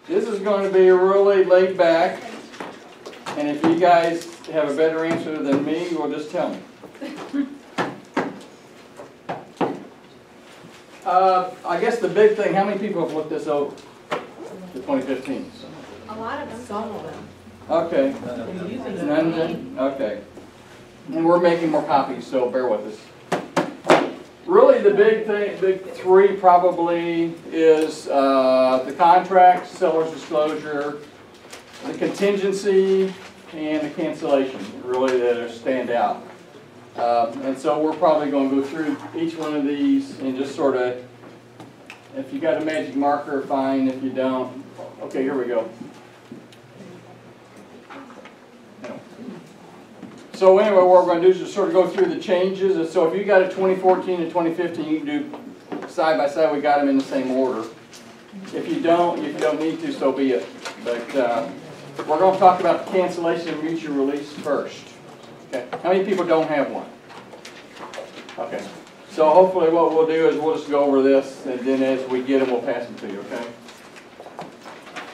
This is going to be really laid back, and if you guys have a better answer than me, well, just tell me. I guess the big thing, how many people have looked this over? The 2015. A lot of them. Some of them. Okay. They're using it. None then? Okay. And we're making more copies, so bear with us. Really, the big thing, big three probably is the contract, seller's disclosure, the contingency, and the cancellation. Really, that stand out. And so we're probably going to go through each one of these and just sort of, if you got a magic marker, fine. If you don't, okay, here we go. So anyway, what we're going to do is just sort of go through the changes. And so if you got a 2014 and 2015, you can do side by side. We got them in the same order. If you don't need to, so be it. But we're going to talk about the cancellation and mutual release first. Okay. How many people don't have one? Okay. So hopefully what we'll do is we'll just go over this, and then as we get them, we'll pass them to you. Okay.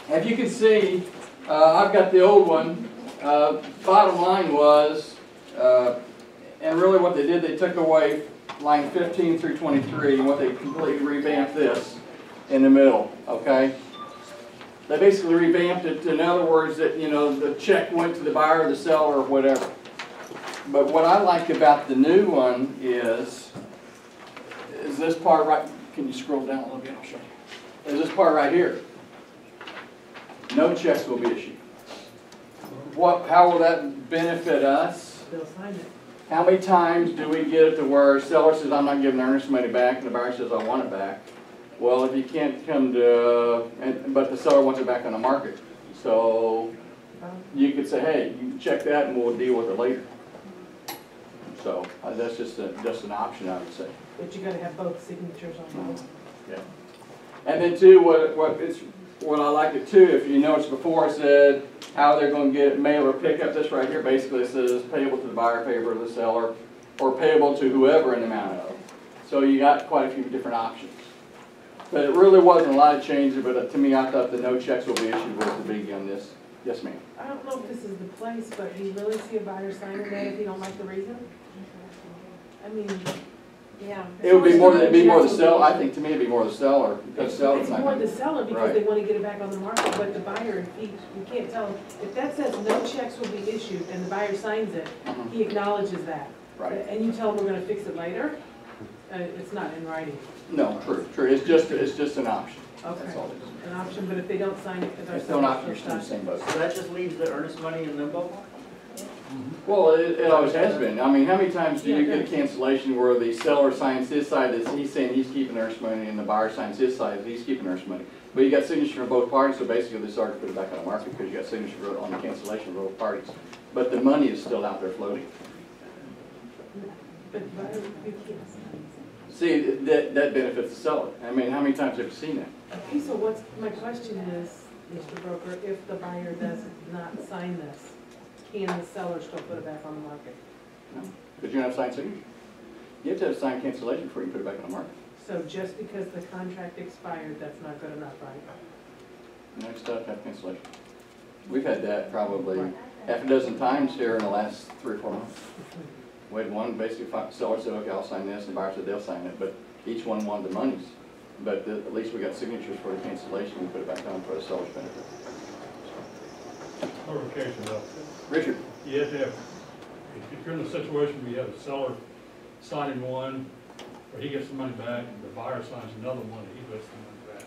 As you can see, I've got the old one. Bottom line was, and really what they did, they took away line 15 through 23, and what they completely revamped this in the middle, okay? They basically revamped it, in other words, that, you know, the check went to the buyer or the seller or whatever. But what I like about the new one is this part right, can you scroll down a little bit, I'll show you. Is this part right here. No checks will be issued. How will that benefit us? They'll sign it. How many times do we get it to where a seller says, I'm not giving the earnest money back, and the buyer says, I want it back? Well, if you can't come to, but the seller wants it back on the market. So you could say, hey, you check that and we'll deal with it later. So that's just an option, I would say. But you gotta have both signatures on both. Yeah. And then too, what I like it too, if you notice before I said how they're going to get mail or pickup, this right here basically says payable to the buyer, payable to the seller, or payable to whoever in the amount of. So you got quite a few different options. But it really wasn't a lot of changes, but to me I thought the no checks will be issued was the biggie on this. Yes, ma'am. I don't know if this is the place, but do you really see a buyer signing that if you don't like the reason? I mean, yeah. It would be more. It'd be more the seller. I think to me it'd be more the seller because It's more the seller because right. they want to get it back on the market. But the buyer, you can't tell him if that says no checks will be issued and the buyer signs it. He acknowledges that. Right. And you tell him we're going to fix it later. It's not in writing. No, true. It's just an option. Okay. That's all it is. An option, but if they don't sign it, It's still an option. You're still in the same boat. So that just leaves the earnest money in limbo? Well, it always has been. I mean, how many times do you get a cancellation where the seller signs his side, he's saying he's keeping earnest money, and the buyer signs his side, he's keeping earnest money. But you got signature from both parties, so basically they started to put it back on the market because you got signature on the cancellation of both parties. But the money is still out there floating. But the buyer, you can't. See, that benefits the seller. I mean, how many times have you seen that? Okay, so what's, my question is, Mr. Broker, if the buyer does not sign this, can the seller still put it back on the market? No, because you don't have signed signature. You have to have signed cancellation before you put it back on the market. So just because the contract expired, that's not good enough, right? Next up, have cancellation. We've had that probably half a dozen times here in the last 3 or 4 months. We had one basically seller said, okay, I'll sign this, and the buyer said they'll sign it, but each one wanted the monies. But at least we got signatures for the cancellation, we put it back on for the seller's benefit. Clarification though. Richard? You have to have, if you're in a situation where you have a seller signing one, where he gets the money back, and the buyer signs another one, and he gets the money back,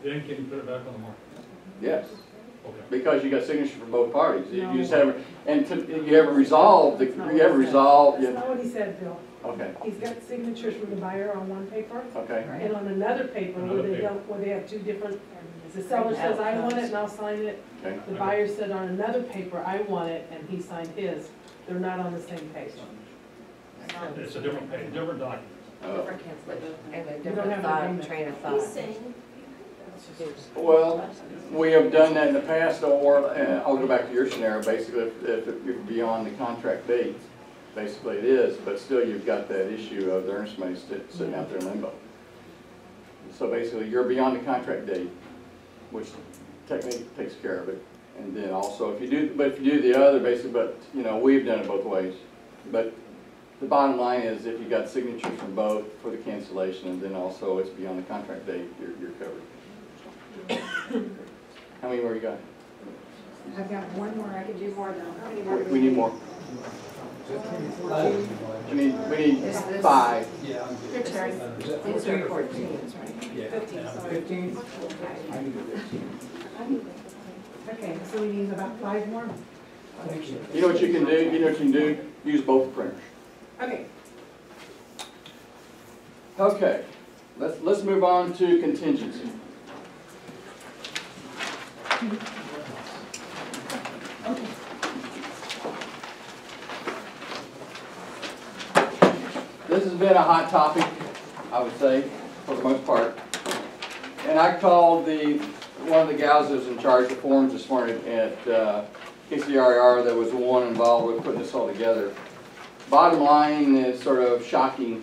then can you put it back on the market? Yes. Okay. Because you got signature from both parties. You just haven't, you haven't resolved, That's not you haven't resolved. That's not what he said, Bill. Okay, He's got signatures from the buyer on one paper, okay. and on another paper where they don't, where they have two different, the seller says, I want it, and I'll sign it. Okay. The buyer said on another paper, I want it, and he signed his. They're not on the same page. It's a different page, different document. Different cancellation. And a don't different have an thought, agreement. train of He's thought. saying, Well, we have done that in the past, or I'll go back to your scenario, basically, if you're beyond the contract date, basically it is, but still you've got that issue of the earnest money sitting out there in limbo. So basically, you're beyond the contract date, which technically takes care of it. And then also, if you do the other, basically, but, you know, we've done it both ways. But the bottom line is, if you got signatures from both for the cancellation, and then also it's beyond the contract date, you're covered. How many more you got? I've got one more, I could do more though. How many more do We need more. We need Is this- 5. Your turn. These are 14s, right? 15, sorry. 15? Okay, so we need about 5 more? You know what you can do? You know what you can do? Use both printers. Okay. Okay, let's move on to contingency. This has been a hot topic, I would say, for the most part. And I called one of the gals that was in charge of the forums this morning at KCRR. There was one involved with putting this all together. Bottom line is sort of shocking.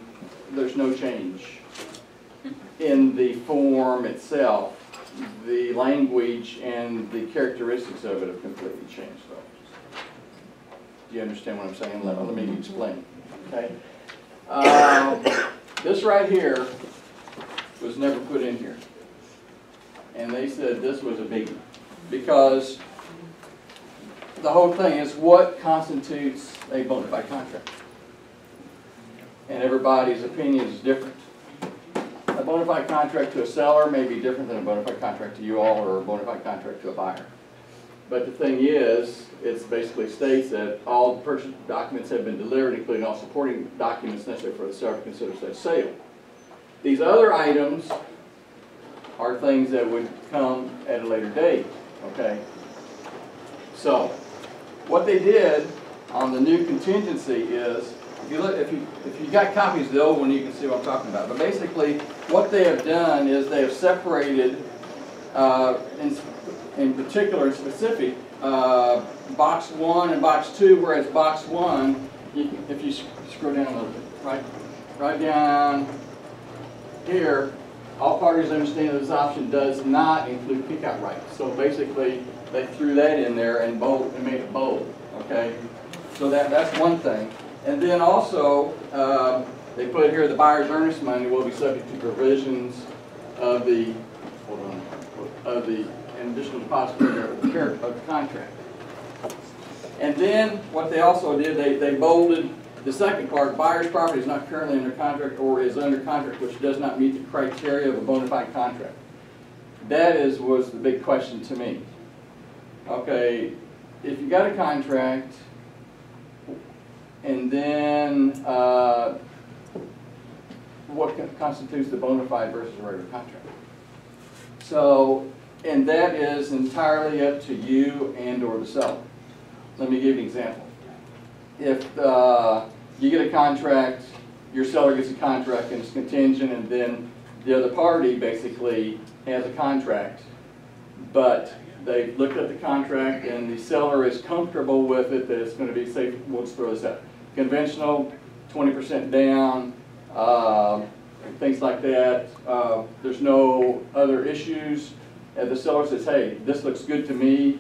There's no change in the form itself. The language and the characteristics of it have completely changed, though. Do you understand what I'm saying? Let me explain. Okay. This right here was never put in here. And they said this was a biggie, because the whole thing is what constitutes a bona fide contract. And everybody's opinion is different. A bona fide contract to a seller may be different than a bona fide contract to you all, or a bona fide contract to a buyer. But the thing is, it basically states that all the purchase documents have been delivered, including all supporting documents necessary for the seller to consider such sale. These other items are things that would come at a later date, okay? So, what they did on the new contingency is, if you look, if you got copies of the old one, you can see what I'm talking about. But basically, what they have done is they have separated, in particular, specific, box 1 and box 2. Whereas box 1, if you scroll down a little bit, right down here, all parties understand that this option does not include kick-out rights. So basically, they threw that in there and made it bold. Okay, so that's one thing. And then also, they put here the buyer's earnest money will be subject to provisions of the, an additional deposit of the contract. And then what they also did, they bolded the second part: buyer's property is not currently under contract or is under contract which does not meet the criteria of a bona fide contract. That was the big question to me. Okay, if you got a contract, and then what constitutes the bona fide versus a regular contract? So, and that is entirely up to you and or the seller. Let me give you an example. If you get a contract, your seller gets a contract and it's contingent, and then the other party basically has a contract, but they looked at the contract and the seller is comfortable with it, that it's going to be safe. Let's throw this out. Conventional, 20% down, things like that. There's no other issues. And the seller says, hey, this looks good to me,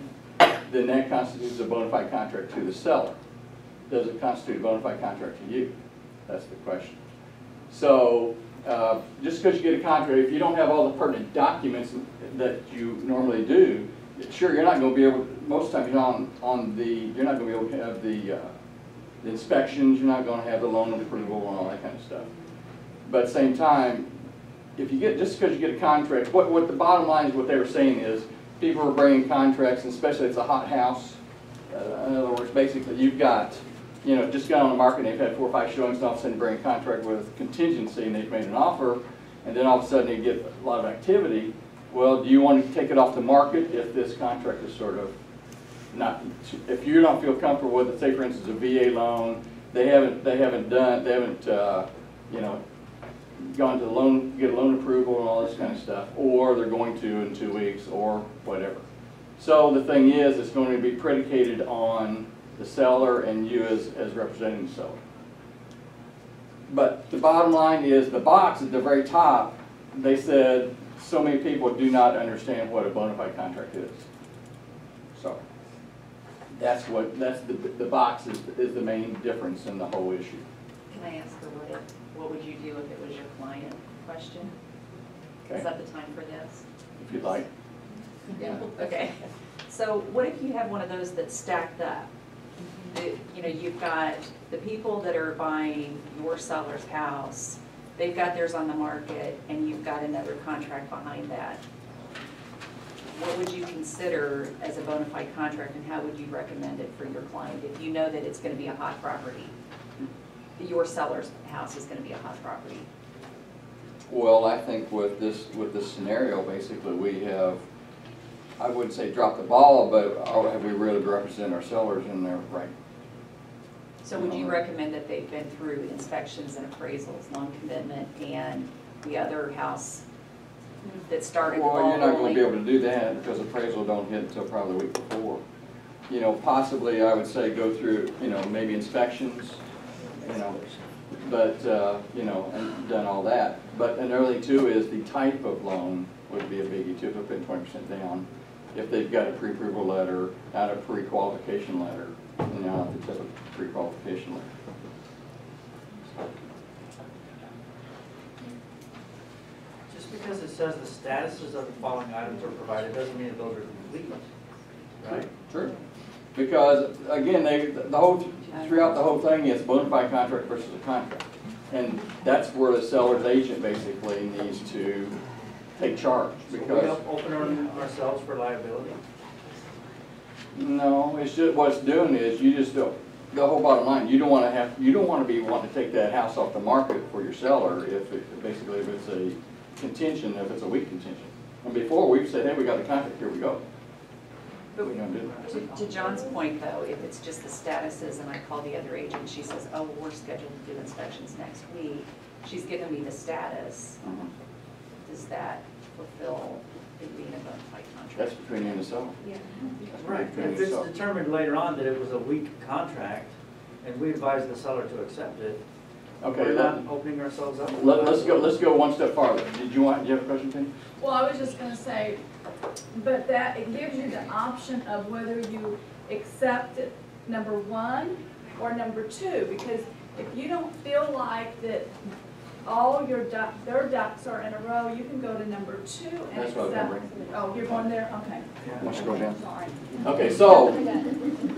then that constitutes a bona fide contract to the seller. Does it constitute a bona fide contract to you? That's the question. So, just because you get a contract, if you don't have all the pertinent documents that you normally do, sure, you're not going to be able, most times you're not going to be able to have the inspections, you're not going to have the loan approval and all that kind of stuff. But at the same time, if you get, just because you get a contract, what the bottom line is, what they were saying is, people are bringing contracts, and especially it's a hot house. In other words, basically you've got, just got on the market and they've had 4 or 5 showings, and all of a sudden you bring a contract with contingency and they've made an offer, and then all of a sudden you get a lot of activity. Well, do you want to take it off the market if this contract is sort of not, if you don't feel comfortable with it? Say for instance a VA loan, they haven't gone to the loan, get a loan approval and all this kind of stuff, or they're going to in 2 weeks or whatever. So the thing is, it's going to be predicated on the seller and you as representing the seller. But the bottom line is, the box at the very top, they said so many people do not understand what a bona fide contract is. So, that's the box is the main difference in the whole issue. Can I ask her what would you do if it was your client question? Okay, Is that the time for this? if you'd like. Yeah. Okay. So what if you have one of those that's stacked up? You know, you've got the people that are buying your seller's house, they've got theirs on the market, and you've got another contract behind that. What would you consider as a bona fide contract, and how would you recommend it for your client if you know that it's going to be a hot property? Your seller's house is going to be a hot property. Well, I think with this scenario, basically, we have, I wouldn't say drop the ball, but have we really represent our sellers in there, right? So would you recommend that they've been through inspections and appraisals, loan commitment, and the other house that started the ball Well, you're not gonna rolling? be able to do that because appraisal don't hit until probably the week before. You know, possibly I would say go through, you know, maybe inspections, you know, but, you know, and done all that. But another thing too is the type of loan would be a biggie too, if they're putting 20% down. If they've got a pre-approval letter, not a pre-qualification letter, you know, the typical pre-qualification letter. Just because it says the statuses of the following items are provided, doesn't mean that those are complete, right? True. Because, again, throughout the whole thing, it's bona fide contract versus a contract. And that's where the seller's agent basically needs to take charge, So we because, open ourselves for liability? no, it's just, what it's doing is, you just don't, the whole bottom line, you don't wanna be wanting to take that house off the market for your seller if it's a contention, if it's a weak contention. And before, we've said, hey, we got the contract, here we go. But We don't do that. to John's point though, if it's just the statuses and I call the other agent, she says, oh, we're scheduled to do inspections next week, she's giving me the status, Mhm. does that fulfill it being a bona fide contract? That's between you and the seller. Yeah. Right. Between If you and it's the seller. determined later on that it was a weak contract, and we advise the seller to accept it, Okay, we're not opening ourselves up. let's go one step farther. Do you have a question, Penny? Well, I was just gonna say, but that, it gives you the option of whether you accept it, number one or number two, because if you don't feel like that all their ducks are in a row, you can go to number two and That's what I'm accept. Oh, you're going there, okay. Why don't you go down? Sorry. Okay,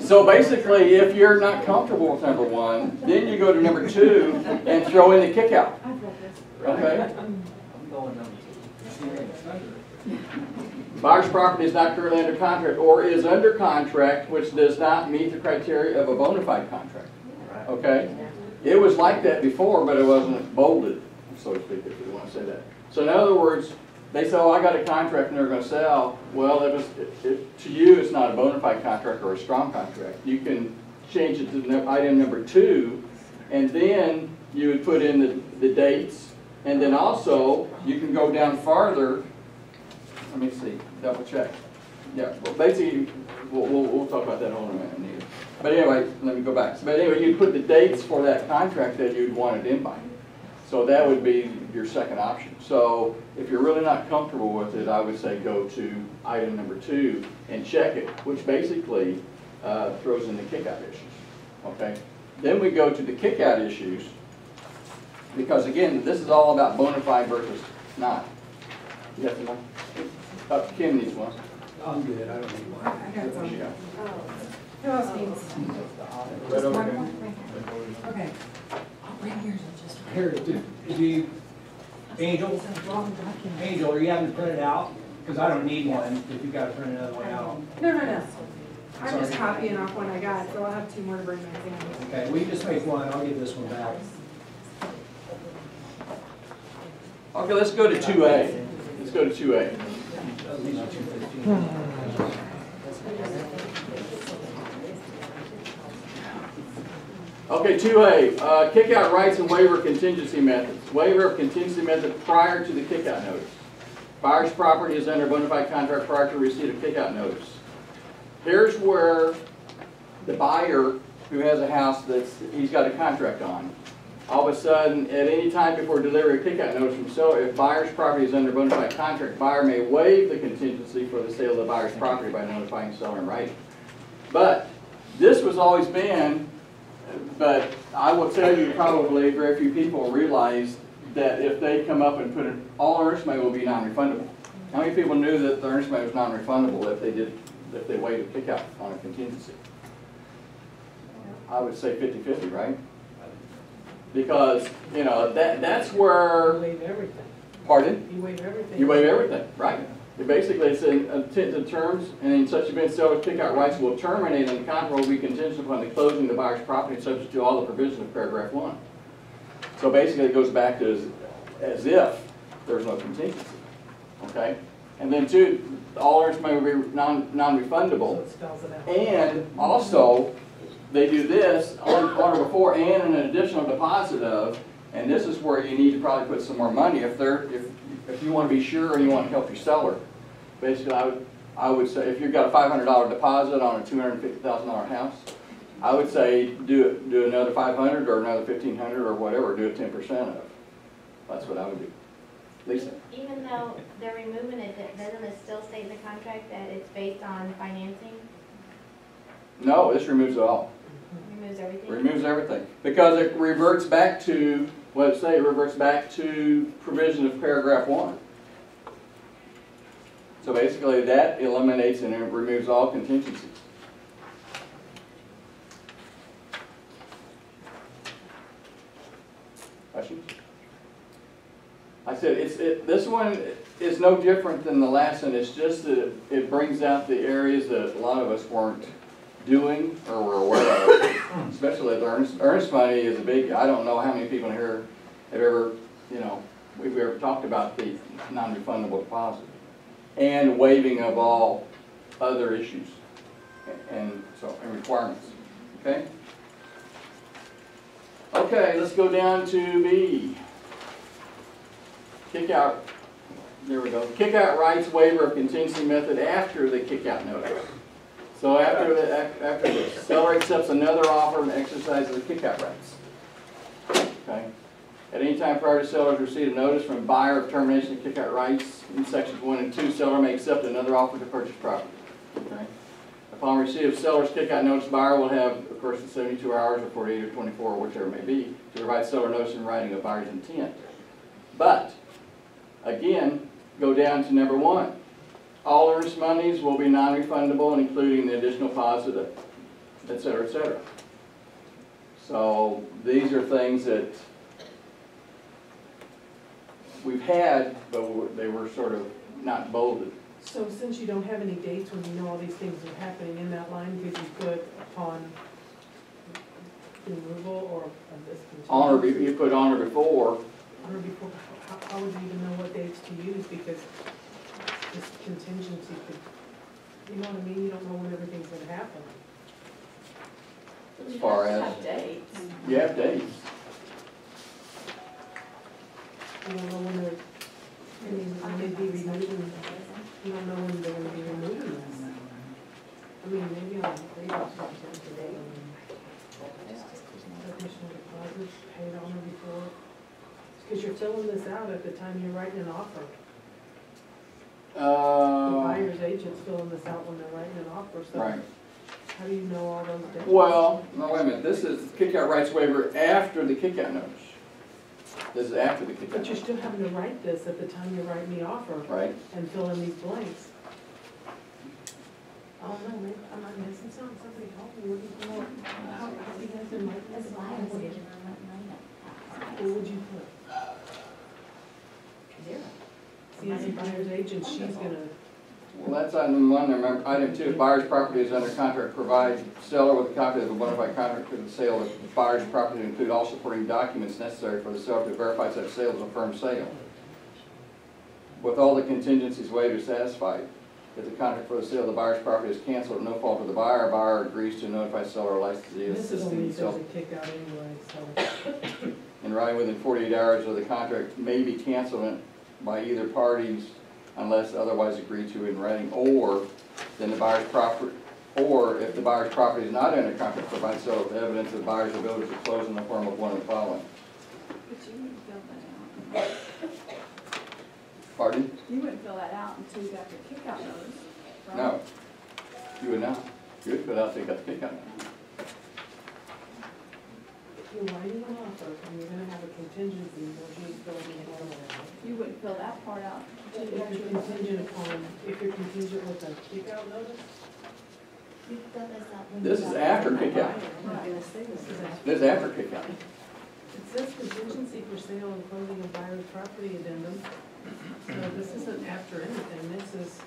so basically, if you're not comfortable with number one, then you go to number two and throw in the kick out, I've read this. okay? I'm going number two. Buyer's property is not currently under contract or is under contract, which does not meet the criteria of a bona fide contract, Right. okay? It was like that before, but it wasn't bolded, so to speak, if you want to say that. So in other words, they say, oh, I got a contract and they're going to sell. Well, to you, it's not a bona fide contract or a strong contract. You can change it to item number two, and then you would put in the dates, and then also, you can go down farther. Let me see, double check. Yeah, well, basically, we'll talk about that whole in a minute. But anyway, let me go back. But anyway, you put the dates for that contract that you'd want it in by. So that would be your second option. So if you're really not comfortable with it, I would say go to item number two and check it, which basically throws in the kick-out issues, okay? Then we go to the kick-out issues, because again, this is all about bona fide versus not. You got some more? Kim needs one. I'm good, I don't need one. I got some. What you got? Who else needs? Right over here. Okay. Right here's just. Here, do you, Angel, Angel, are you having to print it out? Because I don't need one, if you gotta print another one out. No. I'm just copying off one I got, so I'll have two more to bring back in. Okay, we just make one, I'll give this one back. Okay, let's go to 2A. Let's go to 2A. These are 215. Okay, 2A, kick-out rights and waiver contingency methods. Waiver of contingency method prior to the kick-out notice. Buyer's property is under bona fide contract prior to receipt of kick-out notice. Here's where the buyer who has a house he's got a contract on, all of a sudden, at any time before delivery of kickout notice from seller, if buyer's property is under bona fide contract, buyer may waive the contingency for the sale of the buyer's property by notifying seller in writing. But this was always been, but I will tell you, probably very few people realize that if they come up and put it, all earnest money will be non-refundable. How many people knew that the earnest money was non-refundable if they waived a kickout on a contingency? I would say 50-50, right? Because, you know, that's You where, waive everything. pardon? You waive everything. You waive everything, right? It basically, it's in terms, and in such event, seller's kickout rights will terminate and the contract will be contingent upon the closing of the buyer's property subject to all the provisions of paragraph 1. So basically, it goes back to as if there's no contingency, okay? And then two, all earnest money will be So non-refundable. it spells it out. And also, they do this on order before and an additional deposit of, and this is where you need to probably put some more money if you want to be sure and you want to help your seller. Basically, I would say if you've got a $500 deposit on a $250,000 house, I would say do another $500 or another $1,500 or whatever, do it 10% of. That's what I would do. Lisa? Even though they're removing it, doesn't it still state in the contract that it's based on financing? No, this removes it all. Removes everything? Removes everything. Because it reverts back to, what it say, it reverts back to provision of paragraph 1. So basically that eliminates and it removes all contingencies. Questions? I said, this one is no different than the last one. It's just that it brings out the areas that a lot of us weren't doing or were aware of. Especially the earnest money is a big, I don't know how many people here have ever, you know, we've ever talked about the non-refundable deposit and waiving of all other issues and requirements. Okay? Okay, let's go down to B. Kickout, there we go. Kickout rights waiver of contingency method after the kickout notice. So after this, seller accepts another offer and exercises the kickout rights. Okay. At any time prior to seller's receipt of notice from buyer of termination of kickout rights in sections 1 and 2, seller may accept another offer to purchase property. Okay. Upon receipt of seller's kickout notice, buyer will have, of course, the 72 hours or 48 or 24, whichever it may be, to provide seller notice in writing of buyer's intent. But, again, go down to number 1. All earnest monies will be non-refundable and including the additional deposit, et cetera, et cetera. So these are things that we've had, but they were sort of not bolded. So since you don't have any dates when you know all these things are happening in that line, could you put upon removal or this contingency? On or you put on or before. On or before, how would you even know what dates to use? Because this contingency could, you know what I mean? You don't know when everything's gonna happen. As far You as, have dates. you have dates. You don't know when they're, I mean, when they'd be removing, you don't know when they're gonna be removing this. I mean, maybe on, today, additional deposits paid on or before. Because you're filling this out at the time you're writing an offer. The buyer's agent's filling this out when they're writing an offer, so Right. how do you know all those dates? Well, no, wait a minute. This is kickout rights waiver after the kickout notice. This is after the kickout But you're notice, still having to write this at the time you're writing the offer right? and fill in these blanks. Oh, no, maybe, I'm not missing something, somebody help me, what do you know? How do you guys in like this? What would you put? See, as a buyer's agent, she's gonna, Well, that's item 1. Remember, item 2, if buyer's property is under contract, provide seller with a copy of a bona fide contract for the sale of the buyer's property to include all supporting documents necessary for the seller to verify such sale as a firm sale. With all the contingencies waived or satisfied, if the contract for the sale of the buyer's property is canceled at no fault of the buyer agrees to notify seller or licensee this is only assisting if seller there's a kick out anyway, so. in writing within 48 hours of the contract may be canceled by either parties unless otherwise agreed to in writing, or then the buyer's property, or if the buyer's property is not under contract, provide seller with evidence of the buyer's ability to close in the form of one of the following. But you wouldn't fill that out. Pardon? You wouldn't fill that out until you got your kickout notice, right? No, you would not. You would fill out so you got the kick out. If you're writing an offer and you're gonna have a contingency, don't you fill in the other one out? You wouldn't fill that part out. If you're contingent upon, if you're contingent with a kick-out notice? You fill this out when This you is got- after kick out. I'm not gonna say this is after. This is after kick out. It says contingency for sale and closing of buyer's property addendum. So this isn't after anything, this is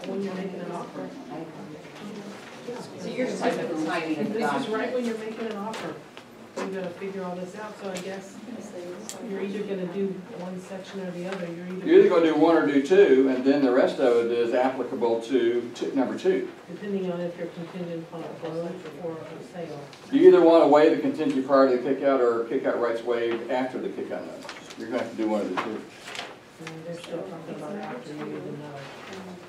when you're making an offer. So you're just talking about the timing of the This is document. right when you're making an offer. You gotta figure all this out, so I guess you're either gonna do one section or the other, You're either gonna do one or do two, and then the rest of it is applicable to number two. depending on if you're contingent upon a close or a sale. You either wanna waive the contingent prior to the kick out, or kick out rights waived after the kick out notice. You're gonna have to do one of the two. And they're still talking about after you even know.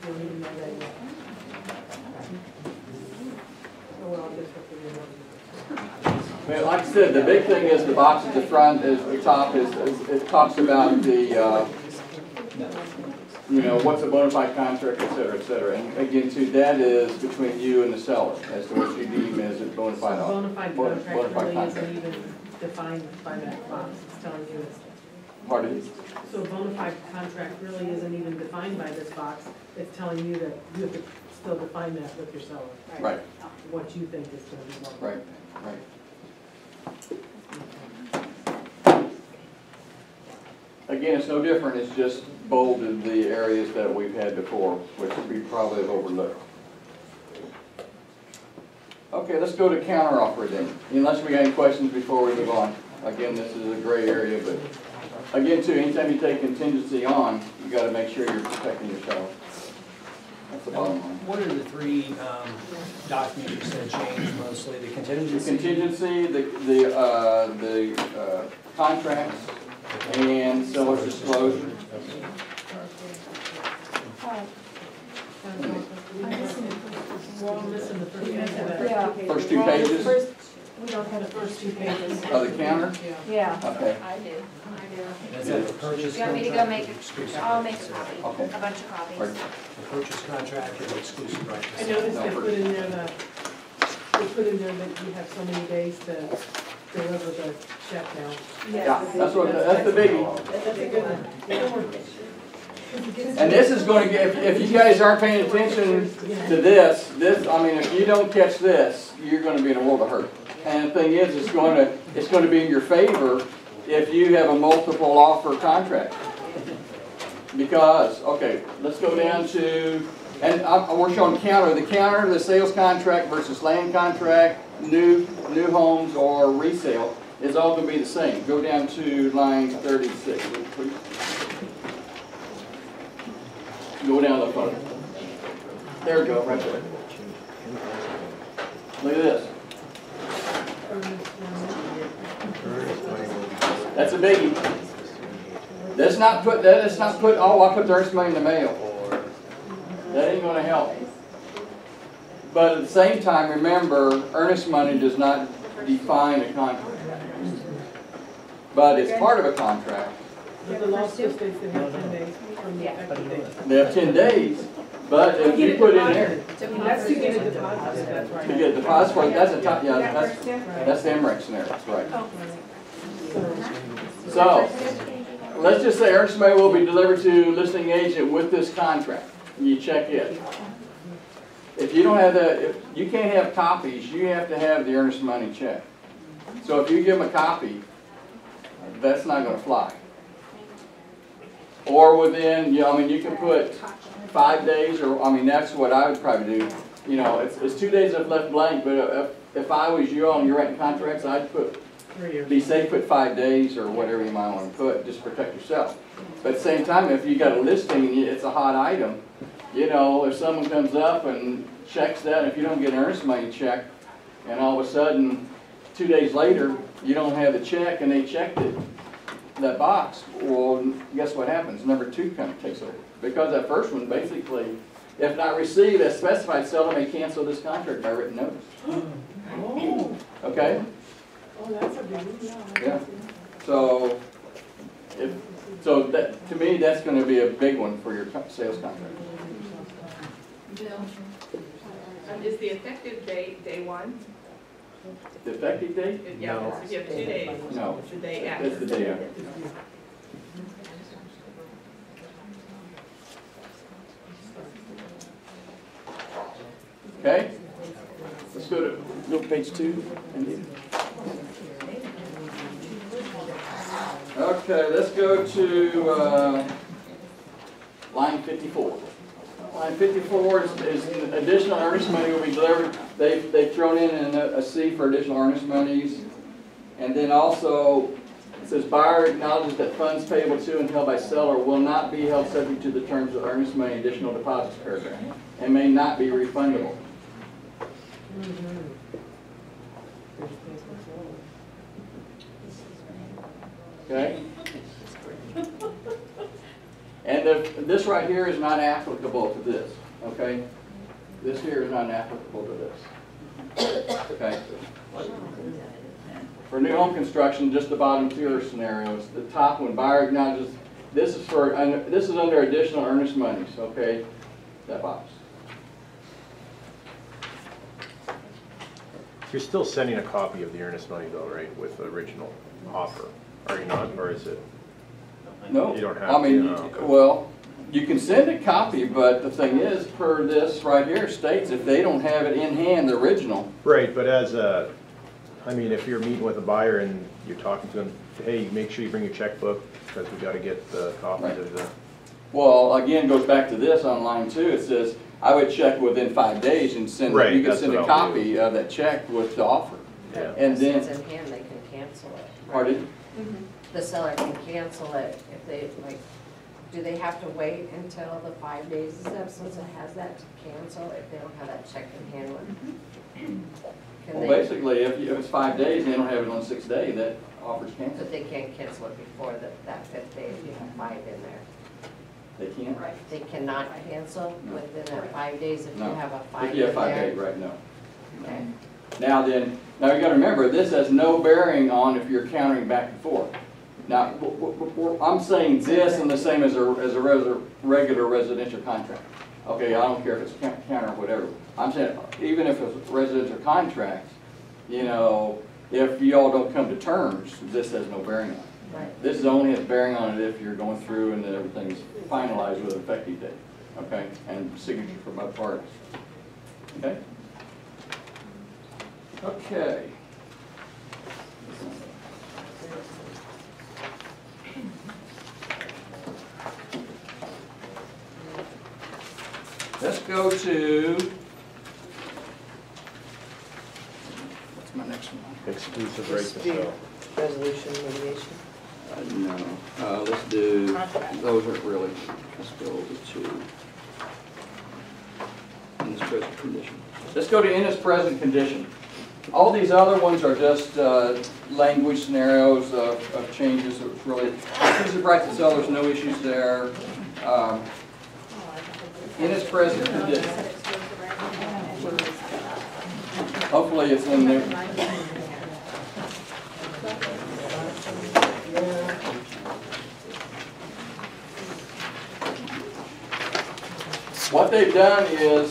You don't even know that yet. Oh, well, I guess we'll figure it out. Well, like I said, the big thing is the box at the front, is the top is it talks about the, you know, what's a bona fide contract, et cetera, et cetera. And again, too, that is between you and the seller, as to what you deem as a bona fide. So bona fide bona contract fide really contract. isn't even defined by that box, it's telling you it's. Pardon? So a bona fide contract really isn't even defined by this box, it's telling you that you have to still define that with your seller, Right, what you think is gonna be bona fide. right, right. Again, it's no different, it's just bolded the areas that we've had before, which we probably have overlooked. Okay, let's go to counteroffer then, unless we got any questions before we move on. Again, this is a gray area, but again, too, anytime you take contingency on, you gotta make sure you're protecting yourself. That's the bottom line. What are the three documents you said changed mostly? The The contingency? contingency, the contracts, and seller's disclosure. We're all missing the first page of that. First two pages We don't have the first two pages. of the counter? Yeah. Okay, I do. Is that the purchase You want me to go contract make or exclusive I'll right make to a sale? copy, Okay. a bunch of copies. Right. The purchase contract or the exclusive right to I sale? noticed they put in there they put in there that you have so many days to deliver the check now. yeah, that's the biggie. That's a good one. And this is gonna get, if you guys aren't paying attention to this, I mean, if you don't catch this, you're gonna be in a world of hurt. And the thing is, it's gonna be in your favor if you have a multiple offer contract. Because, okay, let's go down to, and we're showing the sales contract versus land contract, new homes or resale is all gonna be the same. Go down to line 36, please. Go down the front. There we go, right there. Look at this. That's a biggie. Let's not put, oh, I put the earnest money in the mail. That ain't gonna help. But at the same time, remember, earnest money does not define a contract. But it's part of a contract. But the law still states they have 10 days from the effective date. They have 10 days, but if you put in there, That's to get a deposit, that's right. to get a deposit for it, that's a top, yeah, that's the MREC scenario, that's right. So, let's just say earnest money will be delivered to listing agent with this contract. You check it. If you don't have if you can't have copies, you have to have the earnest money check. So if you give them a copy, that's not gonna fly. Or within, you can put 5 days, or, that's what I would probably do. It's 2 days I've left blank, but if I was you on your writing contracts, I'd put, 3 years. be safe, put 5 days or whatever you might want to put, just protect yourself. But at the same time, if you got a listing and it's a hot item, if someone comes up and checks that, if you don't get an earnest money check, and all of a sudden, 2 days later, you don't have the check and they checked it, that box, well, guess what happens? Number 2 kind of takes over. Because that first one, basically, if not received as specified, seller may cancel this contract by written notice. Oh, Okay? oh, that's a big one, Yeah. So, so that, to me, that's gonna be a big one for your sales contract. Bill, is the effective date day one? The effective date? Yeah, No. so you have 2 days. No. It's the day after. It's the day after. Okay? Let's go to page 2. Okay, let's go to line 54. Line 54 is additional earnest money will be delivered. They've thrown in a C for additional earnest monies. And then also, it says buyer acknowledges that funds payable to and held by seller will not be held subject to the terms of earnest money additional deposits paragraph and may not be refundable. Okay? And this right here is not applicable to this, okay? This here is not applicable to this. Okay? For new home construction, just the bottom tier scenarios, the top one, buyer acknowledges, this is under additional earnest monies, okay? That box. You're still sending a copy of the earnest money though, right, with the original offer? Are you not, or is it? No, You don't have I mean, to, no, okay. well, you can send a copy, but the thing is, per this right here states, if they don't have it in hand, the original. Right, but as a, I mean, if you're meeting with a buyer and you're talking to them, hey, make sure you bring your checkbook, because we gotta get the copies Right. of the. Well, again, goes back to this on line 2, it says, I would check within 5 days and send, Right, you can that's send a what I'll copy of that check with the offer. Yeah. And then, Since in hand, they can cancel it. pardon? The seller can cancel it if they, like, do they have to wait until the 5 days is up since it has that to cancel if they don't have that check in hand one? Can Well, they, basically, if it's 5 days and they don't have it on the 6th day, that offer's canceled. but they can't cancel it before that 5th day if you have 5 in there? They can't? They cannot cancel within that 5 days if you No. have a 5 If you have in 5 there? days, right, no. Okay. Now then, now you gotta remember, this has no bearing on if you're countering back and forth. Now, I'm saying this and the same as a regular residential contract. Okay, I don't care if it's counter or whatever. I'm saying, even if it's a residential contract, you know, if y'all don't come to terms, this has no bearing on it. Right. This only has bearing on it if you're going through and everything's finalized with an effective date, okay? And signature from both parties, okay? Okay. Let's go to, what's my next one? Exclusive right to sell. Resolution litigation. No, let's do, those aren't really, let's go over to, in this present condition. Let's go to in this present condition. All these other ones are just language scenarios of changes. It's really, exclusive right to sell, there's no issues there. In its present condition. Hopefully it's in there. What they've done is,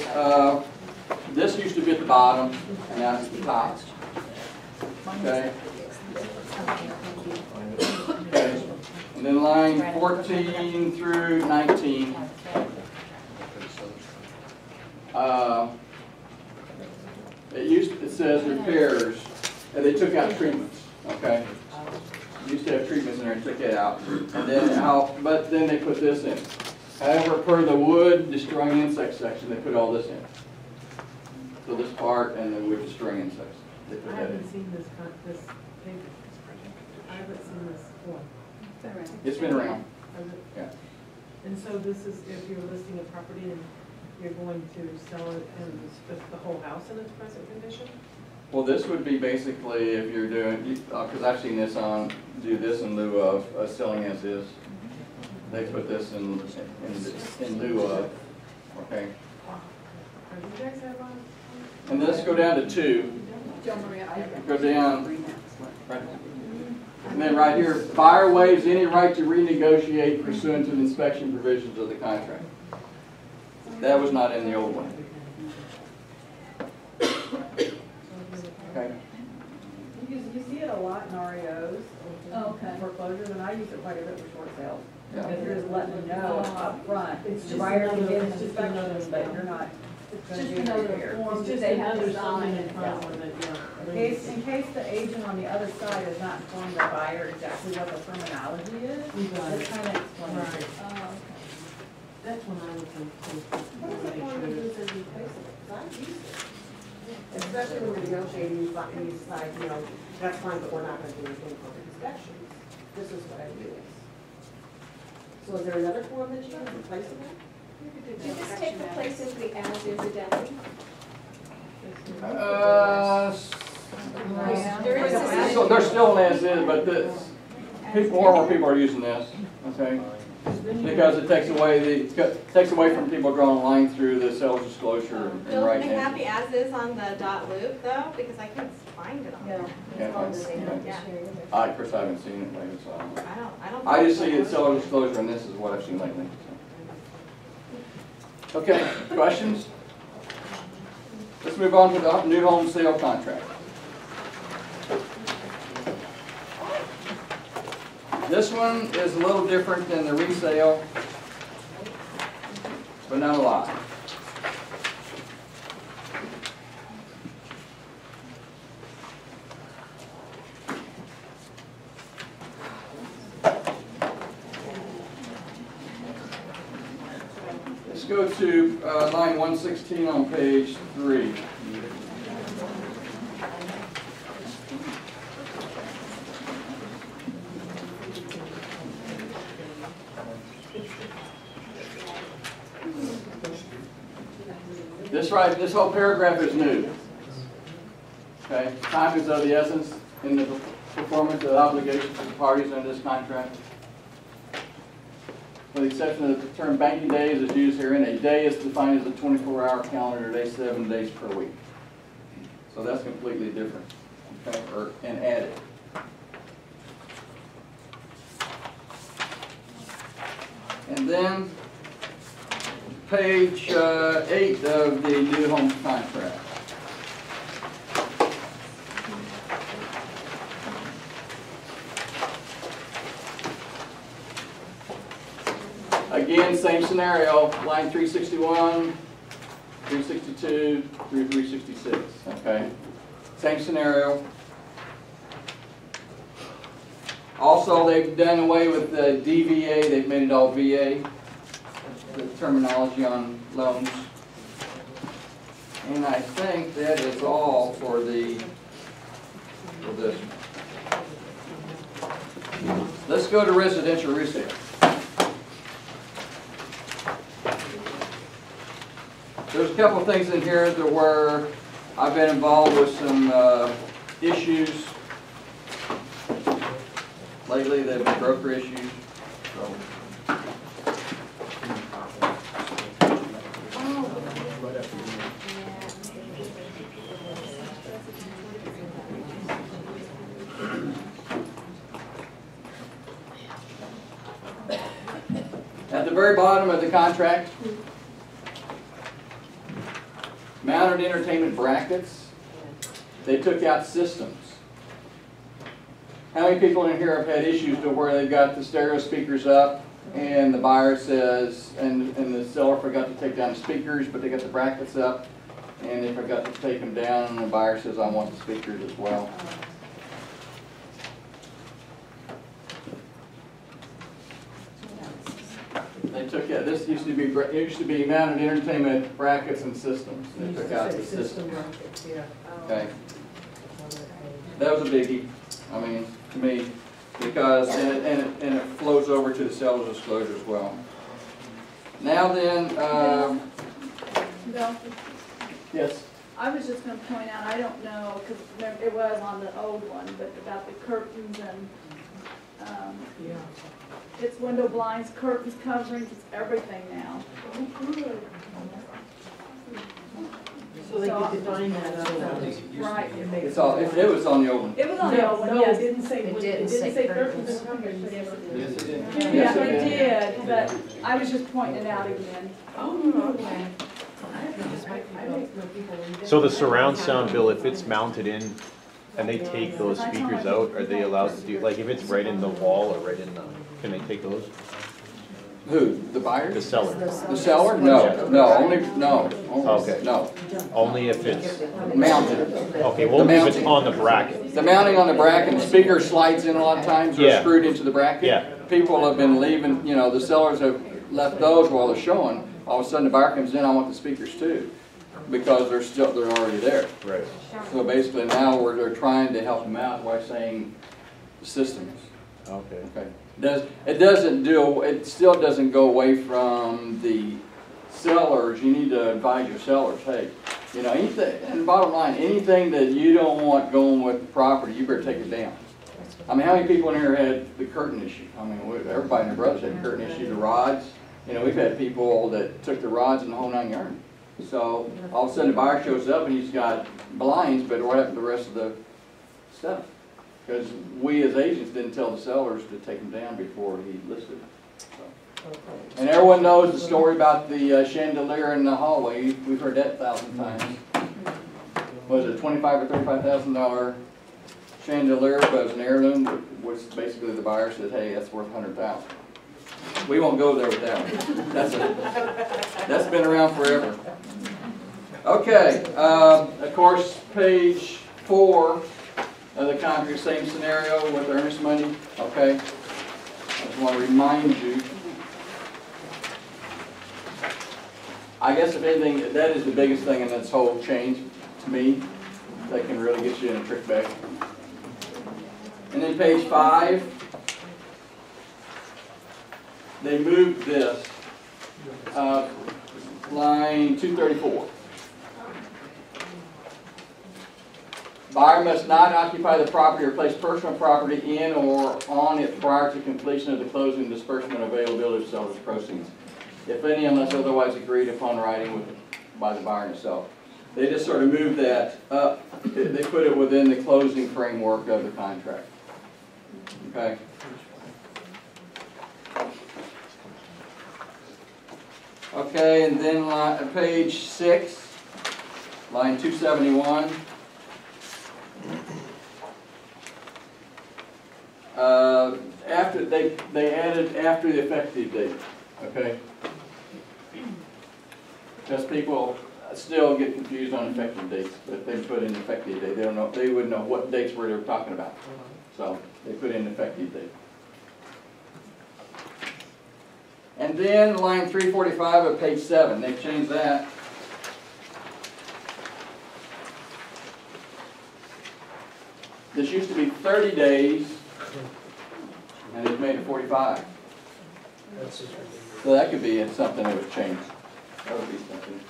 this used to be at the bottom, and now it's at the top. Okay? Okay. And then line 14 through 19. It says repairs, and they took out treatments, okay? Used to have treatments in there and took it out. And then but then they put this in. However, per the wood destroying insect section, they put all this in. So this part and the wood destroying insects. They put I that in. haven't seen this paper. I haven't seen this form. It's been around, Has it? yeah. And so this is if you're listing a property and you're going to sell it and it's the whole house in its present condition? Well, this would be basically if you're doing, because I've seen this on, do this in lieu of selling as is. They put this in lieu of, okay? Are you guys have on? And let's go down to 2. Go down, right. And then right here, buyer waives any right to renegotiate pursuant to the inspection provisions of the contract. That was not in the old one. Okay. You see it a lot in REOs. Okay. Foreclosures, and I use it quite a bit for short sales. Yeah. Because you're just letting them know up front. It's The just buyer can another- get it's just another inspections, but you're not It's gonna just do another repair. form It's that just they have another to something sign. in front of them that, in case the agent on the other side is not informing the buyer exactly what the terminology is, it kind of explains it. Oh, okay. That's when I would think. What is the form that uses replacement? Because I've used it. Especially when you're negotiating, you decide, you know, that's fine, but we're not gonna do anything for the inspections. This is what I use. So is there another form that you use replacing it? Did you just take the place of the as-is addendum? There is a- So there's still an as-is, but this, more and more people are using this, okay? Because it takes away from people drawing a line through the sales disclosure and Don't right they now. have the as-is on the dot loop though? Because I couldn't find it on there. Of course, I haven't seen it lately, so I don't know. I don't. I just see it sales disclosure, and this is what I've seen lately. So. Okay, questions? Let's move on to the new home sale contract. This one is a little different than the resale, but not a lot. Let's go to line 116 on page 3. This whole paragraph is new. Okay, time is of the essence in the performance of the obligations of the parties under this contract. With the exception of the term banking days is used herein, a day is defined as a 24-hour calendar day, 7 days per week. So that's completely different, okay, and added. And then page 8 of the new home contract. Again, same scenario, line 361, 362, through 366, okay? Same scenario. Also, they've done away with the DVA, they've made it all VA, the terminology on loans. And I think that is all for this. Let's go to residential resale. There's a couple of things in here that were, I've been involved with some issues lately, they've been broker issues. So. At the very bottom of the contract, mounted entertainment brackets, they took out systems. How many people in here have had issues to where they've got the stereo speakers up and the buyer says, and the seller forgot to take down the speakers, but they got the brackets up, and they forgot to take them down, and the buyer says, I want the speakers as well. They took out, this used to be mounted entertainment brackets and systems. They took out the systems. Okay. That was a biggie, I mean, to me, because, and it flows over to the seller's disclosure as well. Now then, Bill, yes, I was just gonna point out, I don't know, because it was on the old one, but about the curtains and, it's window blinds, curtains, coverings, it's everything now. So So they could define that otherwise. Right. It's all, it was on the old one. It was on the old one, No, it yes. didn't say, It it didn't didn't say say curtains. curtains and covers, but yes, it did. Yes, it did. Yeah, Yes, it it did, but I was just pointing it out again. Oh, okay. I make no people read it. So the surround sound, Bill, if it's mounted in and they take those speakers out, are they allowed to do, like if it's right in the wall or right in the, can they take those? Who, the The buyers? seller? The seller? No, no, only, no, only, Okay. no, Only if it's, mounted. okay, well, if it's on the bracket. The mounting on the bracket, the speaker slides in a lot of times, or Yeah. screwed into the bracket. Yeah. People have been leaving, you know, the sellers have left those while they're showing. All of a sudden the buyer comes in, I want the speakers too, because they're already there. Right. So basically now they're trying to help them out by saying the systems. Okay. Okay. It still doesn't go away from the sellers. You need to advise your sellers, hey, you know, anything, and bottom line, anything that you don't want going with the property, you better take it down. I mean, how many people in here had the curtain issue? I mean, everybody and their brothers had the curtain issue, the rods. You know, we've had people that took the rods and the whole 9 yards. So all of a sudden the buyer shows up and he's got blinds, but what happened to the rest of the stuff? Because we as agents didn't tell the sellers to take them down before he listed. So. And everyone knows the story about the chandelier in the hallway. We've heard that 1,000 times. Was it $25,000 or $35,000 chandelier? But it was an heirloom. Which basically the buyer said, "Hey, that's worth $100,000." We won't go there with that one. That's been around forever. Okay. Of course, page 4. The contract, same scenario with earnest money, okay? I just want to remind you. I guess if anything, that is the biggest thing in this whole change to me that can really get you in a trick bag. And then page 5, they moved this, line 234. Buyer must not occupy the property or place personal property in or on it prior to completion of the closing, disbursement, availability of seller's proceeds, if any, unless otherwise agreed upon writing by the buyer himself. They just sort of moved that up. They put it within the closing framework of the contract. Okay. Okay, and then page 6, line 271. After they added after the effective date, okay? Because people still get confused on effective dates, but they put in effective date. They don't know, they wouldn't know what dates were they were talking about. So they put in effective date. And then line 345 of page 7, they've changed that. This used to be 30 days, and they've made it 45. So that could be something that would change. That would be something.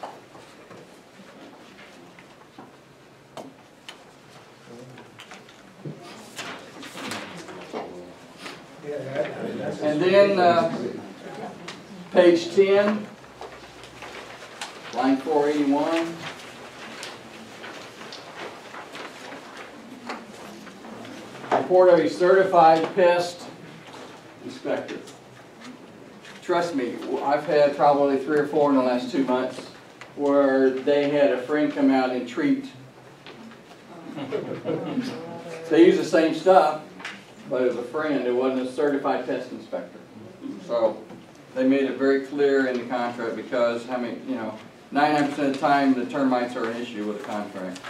And then page 10, line 481. Report of a certified pest inspector. Trust me, I've had probably 3 or 4 in the last 2 months where they had a friend come out and treat. They use the same stuff, but it was a friend. It wasn't a certified pest inspector. So they made it very clear in the contract because 99% of the time the termites are an issue with the contract.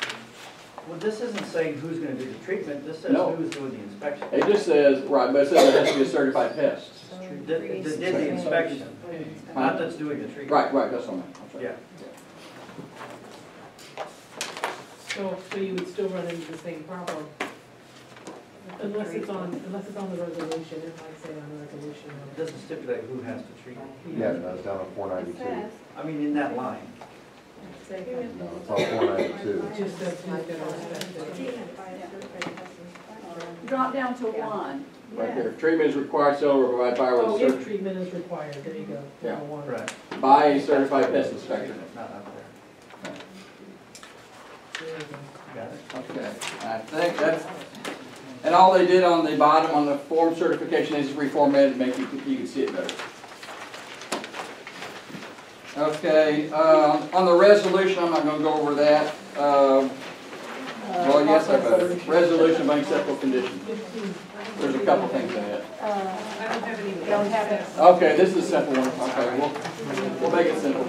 Well, this isn't saying who's gonna do the treatment, this says No. who's doing the inspection. It just says, right, but it says it has to be a certified pest. That did the inspection, not that's doing the treatment. Right, that's what I meant. Yeah. So you would still run into the same problem? Unless it's on the resolution, it might say on the resolution. It doesn't stipulate who has to treat. Yeah, no, it's down on 492. I mean, in that line. No, it's on 492. It just says who's gonna inspect it. Drop down to 1. Right there. Treatment is required, seller will provide buyer Oh, with a if certified treatment is required, there you go. Yeah. Number 1. Right. by a certified pest inspector. Not up Got it? Okay, I think that's, and all they did on the bottom on the form certification is reformat it, make you can see it better. Okay, on the resolution, I'm not gonna go over that. Well, yes, I better. Resolution of unacceptable conditions. There's a couple things in it. Don't have it. Okay, this is a simple one. Okay, we'll make it simple.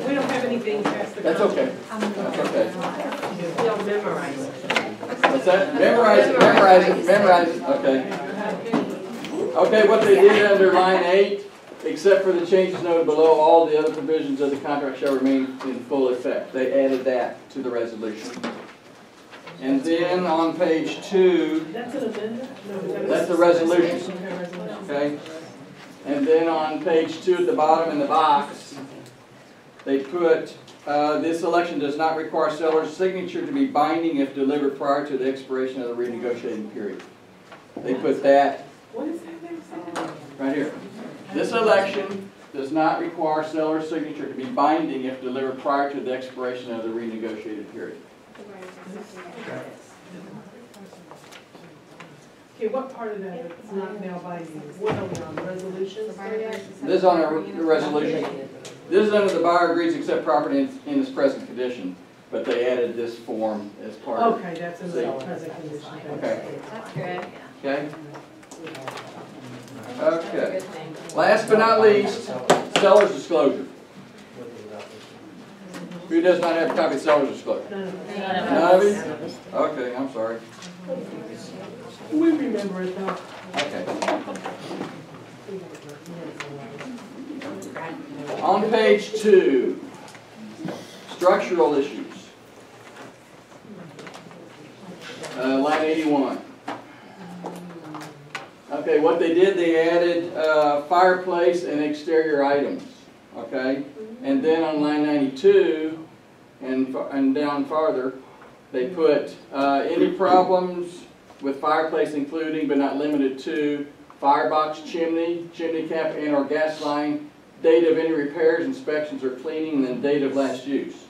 We don't have anything past the. That's okay. That's okay. They'll memorize it. What's that? Memorize it, memorize it, memorize it. Okay. Okay, what they did under line 8, except for the changes noted below, all the other provisions of the contract shall remain in full effect. They added that to the resolution. And then on page 2, That's an amendment? No, that's the resolution. Okay, resolution. Okay? And then on page 2 at the bottom in the box, they put, this election does not require seller's signature to be binding if delivered prior to the expiration of the renegotiating period. They put that What is that there? right here. This election does not require seller's signature to be binding if delivered prior to the expiration of the renegotiated period. Okay, what part of that is not now binding? What are we on, resolution? This is on a resolution. This is under the buyer agrees to accept property in its present condition, but they added this form as part of it. Okay, that's in the present condition. Okay. That's good. Okay? Okay. Last but not least, seller's disclosure. Who does not have a copy of seller's disclosure? None of you? Okay, I'm sorry. We remember it though. Okay. On page 2, structural issues. Line 81. Okay, what they did, they added fireplace and exterior items. Okay? And then on line 92, and down farther, they put any problems with fireplace including but not limited to firebox, chimney, chimney cap and or gas line, date of any repairs, inspections or cleaning, and then date of last use.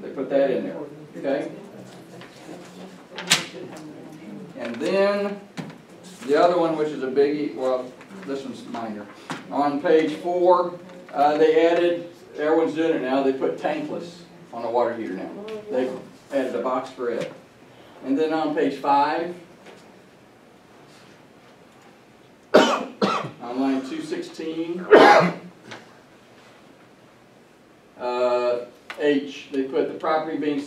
They put that in there, okay? And then the other one, which is a biggie, well, this one's minor. On page 4, they added, everyone's doing it now, they put tankless on a water heater now. They added a box for it. And then on page 5, on line 216, H, they put the property being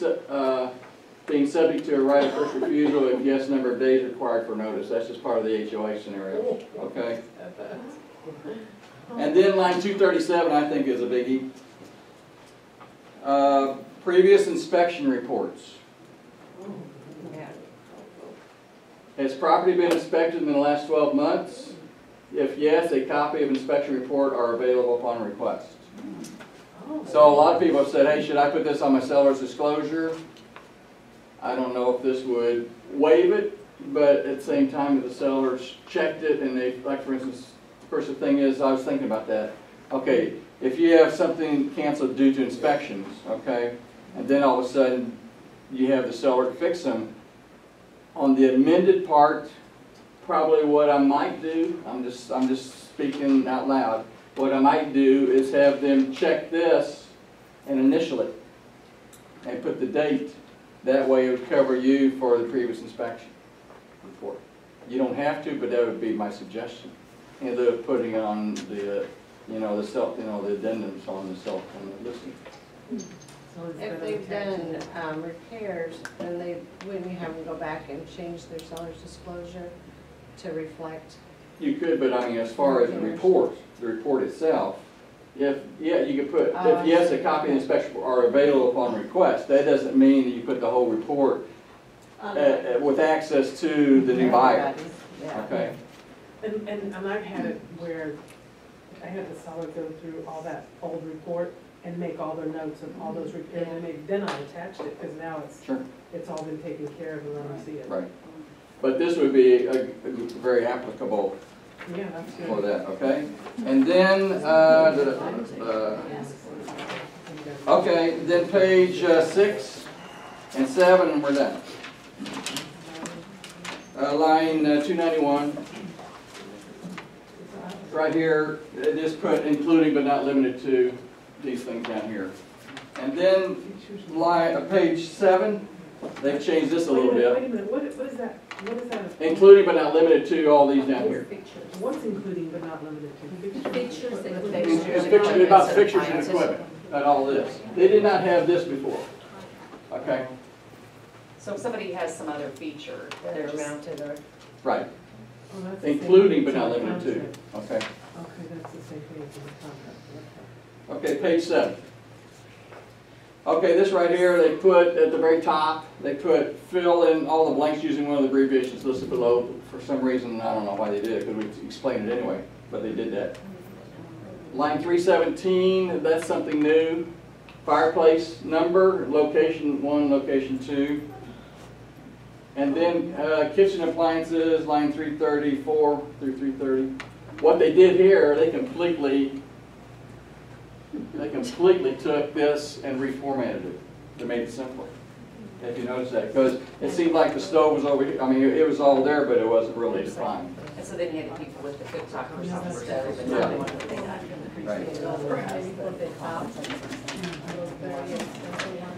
subject to a right of first refusal if yes number of days required for notice. That's just part of the HOA scenario, okay? And then line 237, I think, is a biggie. Previous inspection reports. Has property been inspected in the last 12 months? If yes, a copy of inspection report are available upon request. So a lot of people have said, hey, should I put this on my seller's disclosure? I don't know if this would waive it, but at the same time, if the sellers checked it and they, like for instance, first the thing is, I was thinking about that. Okay, if you have something canceled due to inspections, okay, and then all of a sudden you have the seller fix them, on the amended part, probably what I might do, I'm just speaking out loud, what I might do is have them check this and initial it and put the date. That way it would cover you for the previous inspection report. You don't have to, but that would be my suggestion. Instead of putting it on the, the addendums on the listing. If they've done repairs, then wouldn't you have them go back and change their seller's disclosure to reflect? You could, but I mean, as far as the report itself, you could put, if yes, a copy of the inspection are available upon request. That doesn't mean that you put the whole report with access to the new buyer. Okay. And I've had it where I had the seller go through all that old report and make all their notes and all those repairs they made. Then I attached it because now it's all been taken care of and then I see it. Right. But this would be a very applicable Yeah, that's good. for that, okay? And then, okay, then page 6 and 7, and we're done. Line 291. Right here, it is put including but not limited to these things down here. And then page 7, they've changed this a little Wait bit. a minute, what is that, what is that? Including but not limited to all these down here. What's including but not limited to? Fixtures and It's fixtures, about fixtures and equipment, and all this. They did not have this before, okay? So if somebody has some other feature, They're they're just, mounted or. Right, Oh, that's the same including page but not in the limited to, contract. okay? Okay, that's the same page in the contract, Okay, page 7. Okay, this right here, they put at the very top, they put fill in all the blanks using one of the abbreviations listed below. For some reason, I don't know why they did it, because we explained it anyway, but they did that. Line 317, that's something new. Fireplace number, location 1, location 2. And then kitchen appliances, line 334 through 330. What they did here, they completely took this and reformatted it. They made it simpler. If you notice that, because it seemed like the stove was over here. I mean, it was all there, but it wasn't really defined. and so then you had the people with the cooktop or something, but Yeah. not the one that they got.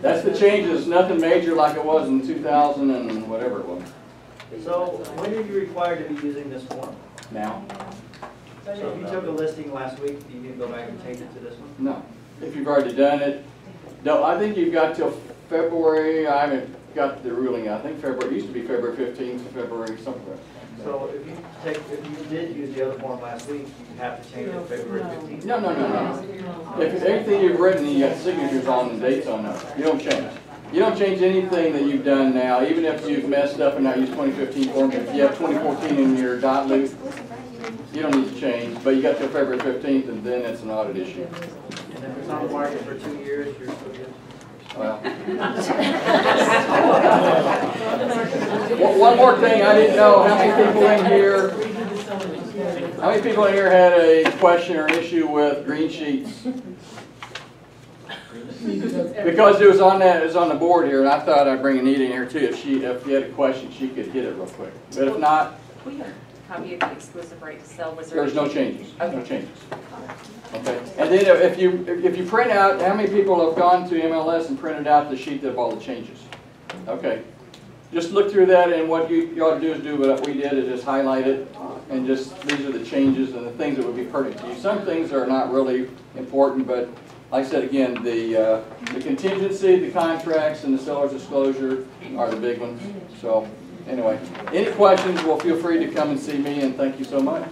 That's the changes. Nothing major like it was in 2000 and whatever it was. So when are you required to be using this form? Now, So if you took a listing last week, do you need to go back and change it to this one? no. If you've already done it, no. I think you've got till February. I haven't got the ruling. I think February. It used to be February 15th, February something. So if you did use the other form last week, you have to change it to February 15th. No. If anything you've written, you got signatures on and dates on them. You don't change. You don't change anything that you've done now, even if you've messed up and not used 2015 forms. If you have 2014 in your dot loop, you don't need to change, but you got till February 15th, and then it's an audit issue. And if it's on the market for 2 years, you're still good. Well. One more thing, I didn't know how many people in here, how many people in here had a question or issue with green sheets? Because it was on the board here, and I thought I'd bring Anita in here too. If you had a question, she could hit it real quick. But if not, We have a copy of the exclusive right to sell. Was there there's no any- changes, no Okay. changes. Okay, and then if you print out, how many people have gone to MLS and printed out the sheet of all the changes? Okay, just look through that, and what you ought to do is do what we did, is just highlight it, and just, these are the changes and the things that would be pertinent to you. Some things are not really important, but like I said again, the contingency, the contracts, and the seller's disclosure are the big ones. So anyway, any questions, well, feel free to come and see me, and thank you so much.